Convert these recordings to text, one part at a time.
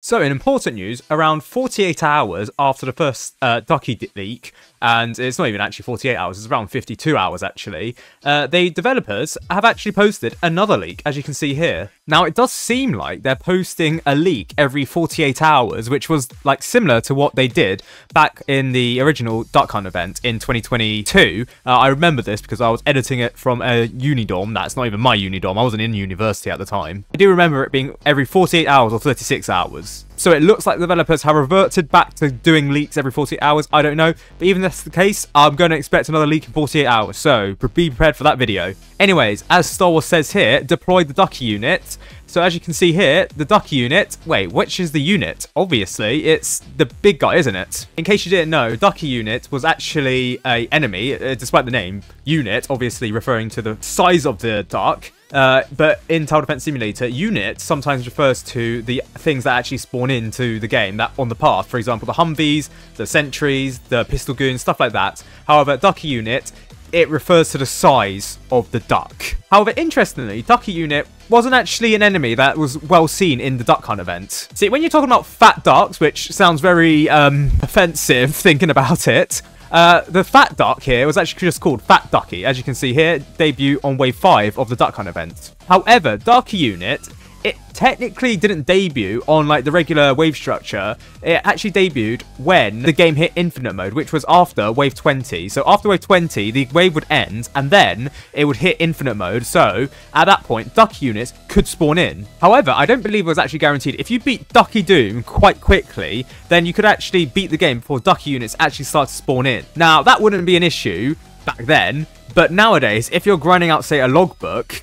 So in important news, around 48 hours after the first Ducky leak, and it's not even actually 48 hours, it's around 52 hours actually, the developers have actually posted another leak, as you can see here. Now it does seem like they're posting a leak every 48 hours, which was like similar to what they did back in the original Duck Hunt event in 2022. I remember this because I was editing it from a uni dorm. That's not even my uni dorm, I wasn't in university at the time. I do remember it being every 48 hours or 36 hours. So it looks like the developers have reverted back to doing leaks every 48 hours. I don't know. But even if that's the case, I'm going to expect another leak in 48 hours. So be prepared for that video. Anyways, as Star Wars says here, deploy the Ducky unit. So as you can see here, the Ducky unit, wait, which is the unit? Obviously, it's the big guy, isn't it? In case you didn't know, Ducky unit was actually an enemy, despite the name, unit, obviously referring to the size of the duck. But in Tower Defense Simulator, unit sometimes refers to the things that actually spawn into the game that on the path. For example, the Humvees, the sentries, the pistol goons, stuff like that. However, Ducky unit, it refers to the size of the duck. However, interestingly, Ducky unit wasn't actually an enemy that was well seen in the Duck Hunt event. See, when you're talking about fat ducks, which sounds very offensive thinking about it, the fat duck here was actually just called Fat Ducky, as you can see here, debut on wave 5 of the Duck Hunt event. However, Ducky unit, it technically didn't debut on like the regular wave structure. It actually debuted when the game hit infinite mode, which was after wave 20. So after wave 20, the wave would end and then it would hit infinite mode. So at that point, Ducky units could spawn in. However, I don't believe it was actually guaranteed. If you beat Ducky Doom quite quickly, then you could actually beat the game before Ducky units actually start to spawn in. Now, that wouldn't be an issue back then, but nowadays, if you're grinding out, say, a logbook,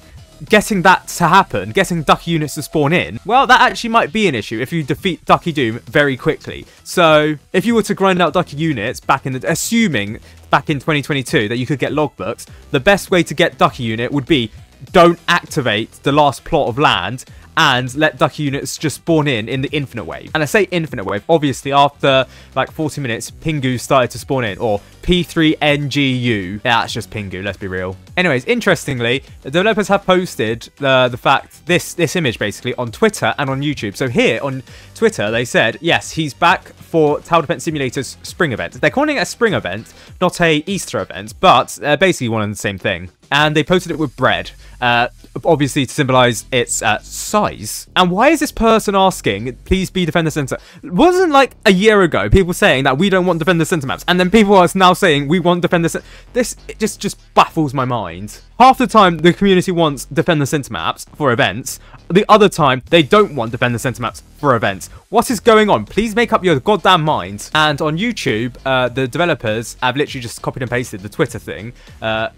getting that to happen, getting Ducky units to spawn in, well, that actually might be an issue if you defeat Ducky Doom very quickly. So if you were to grind out Ducky units back in the, assuming back in 2022 that you could get logbooks, the best way to get Ducky unit would be don't activate the last plot of land and let Ducky units just spawn in the infinite wave. And I say infinite wave, obviously after like 40 minutes, Pingu started to spawn in, or P3NGU. Yeah, that's just Pingu, let's be real. Anyways, interestingly, the developers have posted the fact, this image basically, on Twitter and on YouTube. So here on Twitter, they said, yes, he's back for Tower Defense Simulator's spring event. They're calling it a spring event, not a Easter event, but basically one and the same thing. And they posted it with bread, obviously to symbolize its size. And why is this person asking, please be Defender Center? Wasn't like a year ago people saying that we don't want Defender Center maps, and then people are now saying we want Defender Center. This it just baffles my mind. Half the time the community wants Defender Center maps for events. The other time they don't want Defender Center maps for events. What is going on? Please make up your goddamn mind. And on YouTube, the developers have literally just copied and pasted the Twitter thing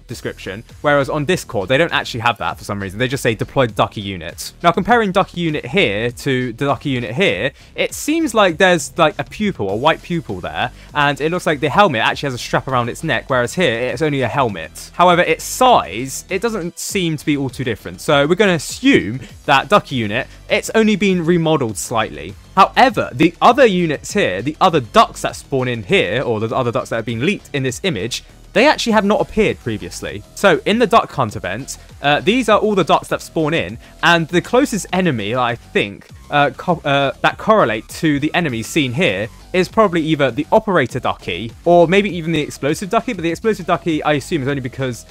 description, whereas on Discord they don't actually have that for some reason. They just say deploy Ducky unit. Now comparing Ducky unit here to the Ducky unit here, it seems like there's like a pupil, a white pupil there, and it looks like the helmet actually has a strap around its neck, whereas here it's only a helmet. However, its size, it doesn't seem to be all too different. So we're going to assume that Ducky unit, it's only been remodeled slightly. However, the other units here, the other ducks that spawn in here, or the other ducks that have been leaked in this image, they actually have not appeared previously. So in the Duck Hunt event, these are all the ducks that spawn in, and the closest enemy, I think, that correlate to the enemies seen here is probably either the Operator Ducky or maybe even the Explosive Ducky. But the Explosive Ducky, I assume, is only because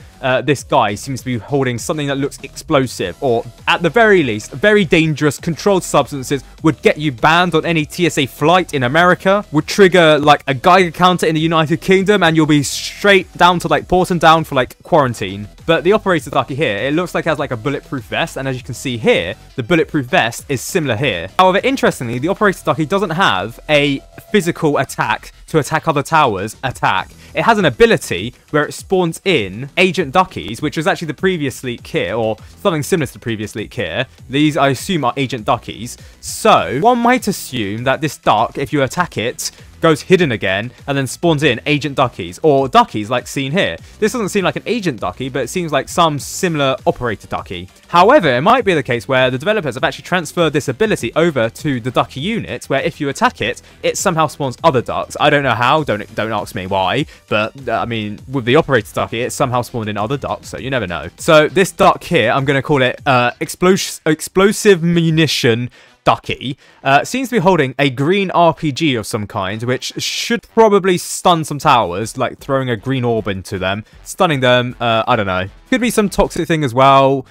this guy seems to be holding something that looks explosive, or at the very least, very dangerous controlled substances, would get you banned on any TSA flight in America, would trigger like a Geiger counter in the United Kingdom, and you'll be straight down to like Porton down for like quarantine. But the Operator Ducky here, it looks like it has like a bulletproof vest, and as you can see here, the bulletproof vest is similar here. However, interestingly, the Operator Ducky doesn't have a physical attack to attack other towers attack. It has an ability where it spawns in Agent Duckies, which was actually the previous leak here, or something similar to the previous leak here. These, I assume, are Agent Duckies. So one might assume that this duck, if you attack it, goes hidden again and then spawns in Agent Duckies, or Duckies like seen here. This doesn't seem like an Agent Ducky, but it seems like some similar Operator Ducky. However, it might be the case where the developers have actually transferred this ability over to the Ducky unit, where if you attack it, it somehow spawns other ducks. I don't know how, don't ask me why, but I mean, with the Operator Ducky, it somehow spawned in other ducks, so you never know. So this duck here, I'm going to call it explosive munition Ducky seems to be holding a green RPG of some kind, which should probably stun some towers, like throwing a green orb into them, stunning them. I don't know. Could be some toxic thing as well,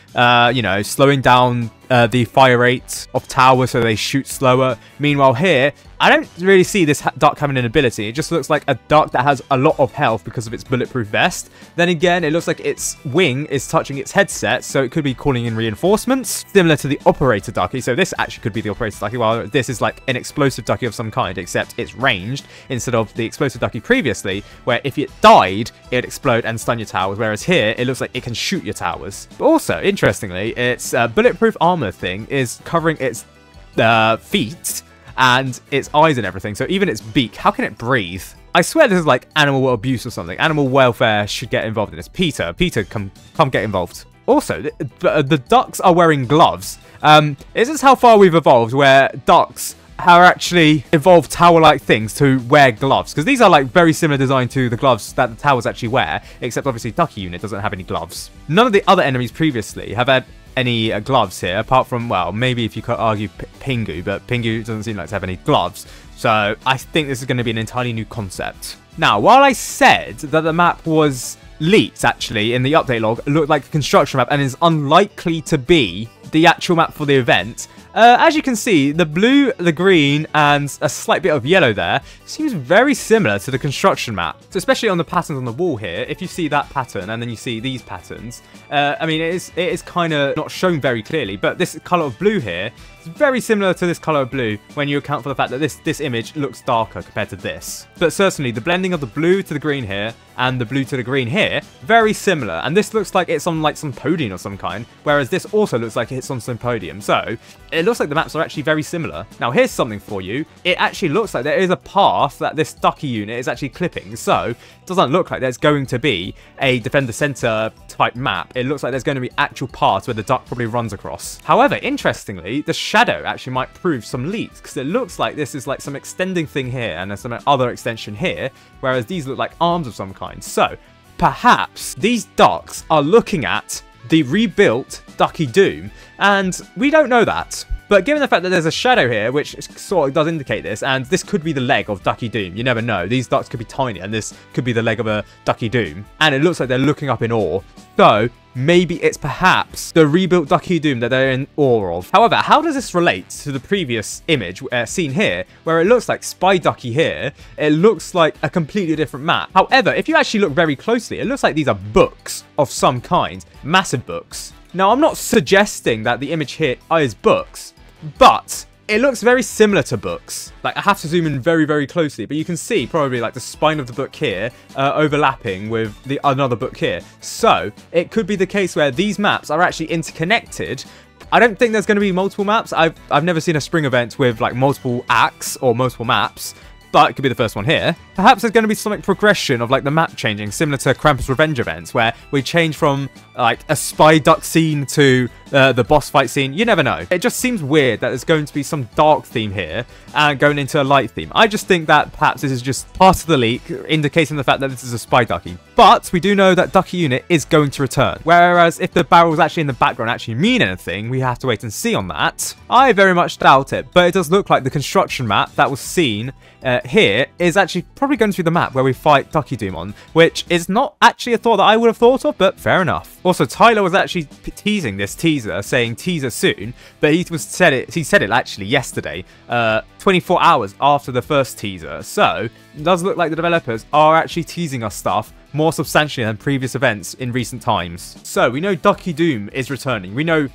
you know, slowing down the fire rate of towers so they shoot slower. Meanwhile here, I don't really see this duck having an ability. It just looks like a duck that has a lot of health because of its bulletproof vest. Then again, it looks like its wing is touching its headset, so it could be calling in reinforcements, similar to the operator Ducky. So this actually could be the operator Ducky, while this is like an explosive Ducky of some kind, except it's ranged instead of the explosive Ducky previously, where if it died, it'd explode and stun your towers, whereas here, it looks like it can shoot your towers. But also, interestingly, its bulletproof armor thing is covering its feet and its eyes and everything, so even its beak, how can it breathe? I swear this is like animal abuse or something. Animal welfare should get involved in this. Peter, come get involved. Also, the ducks are wearing gloves. Is this how far we've evolved, where ducks are actually evolved tower-like things to wear gloves? Because these are like very similar design to the gloves that the towers actually wear, except obviously Ducky unit doesn't have any gloves. None of the other enemies previously have had any gloves here, apart from, well, maybe if you could argue Pingu, but Pingu doesn't seem like to have any gloves. So I think this is going to be an entirely new concept. Now, while I said that the map was leaked, actually, in the update log, it looked like a construction map and is unlikely to be the actual map for the event, as you can see, the blue, the green, and a slight bit of yellow there seems very similar to the construction map. So especially on the patterns on the wall here, if you see that pattern and then you see these patterns, I mean, it is kind of not shown very clearly, but this colour of blue here is very similar to this colour of blue when you account for the fact that this image looks darker compared to this. But certainly, the blending of the blue to the green here and the blue to the green here, very similar. And this looks like it's on like some podium of some kind, whereas this also looks like it's on some podium. So it looks like the maps are actually very similar. Now here's something for you. It actually looks like there is a path that this Ducky unit is actually clipping. So it doesn't look like there's going to be a defender center type map. It looks like there's going to be actual paths where the duck probably runs across. However, interestingly, the shadow actually might prove some leaks, because it looks like this is like some extending thing here and there's some other extension here, whereas these look like arms of some kind. So perhaps these ducks are looking at the rebuilt Ducky Doom, and we don't know that. But given the fact that there's a shadow here, which sort of does indicate this, and this could be the leg of Ducky Doom, you never know. These ducks could be tiny, and this could be the leg of a Ducky Doom. And it looks like they're looking up in awe. So maybe it's perhaps the rebuilt Ducky Doom that they're in awe of. However, how does this relate to the previous image seen here, where it looks like Spy Ducky here? It looks like a completely different map. However, if you actually look very closely, it looks like these are books of some kind. Massive books. Now, I'm not suggesting that the image here is books, but it looks very similar to books. Like, I have to zoom in very, very closely, but you can see probably like the spine of the book here overlapping with the another book here. So it could be the case where these maps are actually interconnected. I don't think there's going to be multiple maps. I've never seen a spring event with like multiple acts or multiple maps, but it could be the first one here. Perhaps there's going to be some progression of like the map changing, similar to Krampus Revenge events, where we change from like a spy duck scene to the boss fight scene. You never know. It just seems weird that there's going to be some dark theme here and going into a light theme. I just think that perhaps this is just part of the leak, indicating the fact that this is a spy Ducky. But we do know that Ducky unit is going to return. Whereas if the barrels actually in the background actually mean anything, we have to wait and see on that. I very much doubt it, but it does look like the construction map that was seen here is actually probably going to be the map where we fight Ducky Doom on, which is not actually a thought that I would have thought of, but fair enough. Also, Tyler was actually teasing this teaser, saying teaser soon, but he said it actually yesterday, 24 hours after the first teaser. So it does look like the developers are actually teasing us stuff more substantially than previous events in recent times. So we know Ducky Doom is returning. We know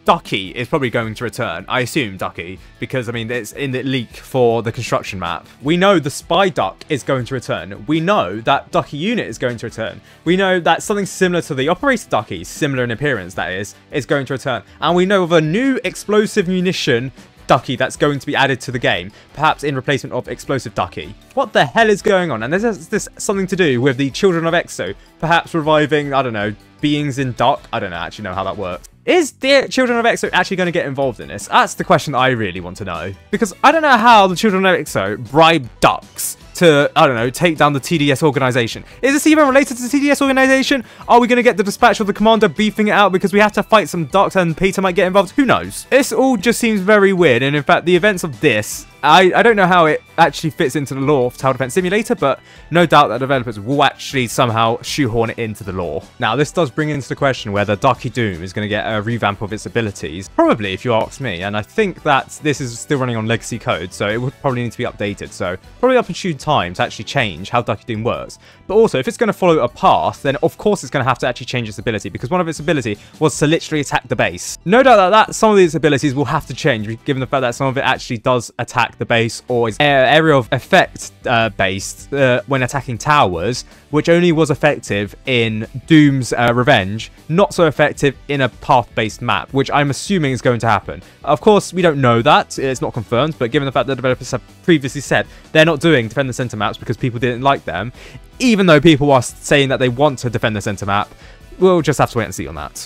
Ducky is probably going to return. I assume Ducky, because I mean it's in the leak for the construction map. We know the Spy Duck is going to return. We know that Ducky unit is going to return. We know that something similar to the Operator Ducky, similar in appearance that is going to return. And we know of a new explosive munition Ducky that's going to be added to the game, perhaps in replacement of Explosive Ducky. What the hell is going on? And there's this something to do with the Children of Exo, perhaps reviving, I don't know, beings in dark. I don't actually know how that works. Is the Children of Exo actually going to get involved in this? That's the question I really want to know. Because I don't know how the Children of Exo bribe ducks to, I don't know, take down the TDS organization. Is this even related to the TDS organization? Are we going to get the dispatch of the commander beefing it out because we have to fight some ducks and Peter might get involved? Who knows? This all just seems very weird, and in fact, the events of this, I don't know how it actually fits into the lore of Tower Defense Simulator, but no doubt that developers will actually somehow shoehorn it into the lore. Now, this does bring into the question whether Ducky Doom is going to get a revamp of its abilities. Probably, if you ask me, and I think that this is still running on legacy code, so it would probably need to be updated, so probably opportune time to actually change how Ducky Doom works. But also, if it's going to follow a path, then of course it's going to have to actually change its ability, because one of its ability was to literally attack the base. No doubt that some of these abilities will have to change, given the fact that some of it actually does attack the base or is area of effect based when attacking towers, which only was effective in Doom's Revenge, not so effective in a path-based map, which I'm assuming is going to happen. Of course, we don't know that, it's not confirmed, but given the fact that developers have previously said they're not doing Defend the Center maps because people didn't like them, even though people are saying that they want to defend the center map, we'll just have to wait and see on that.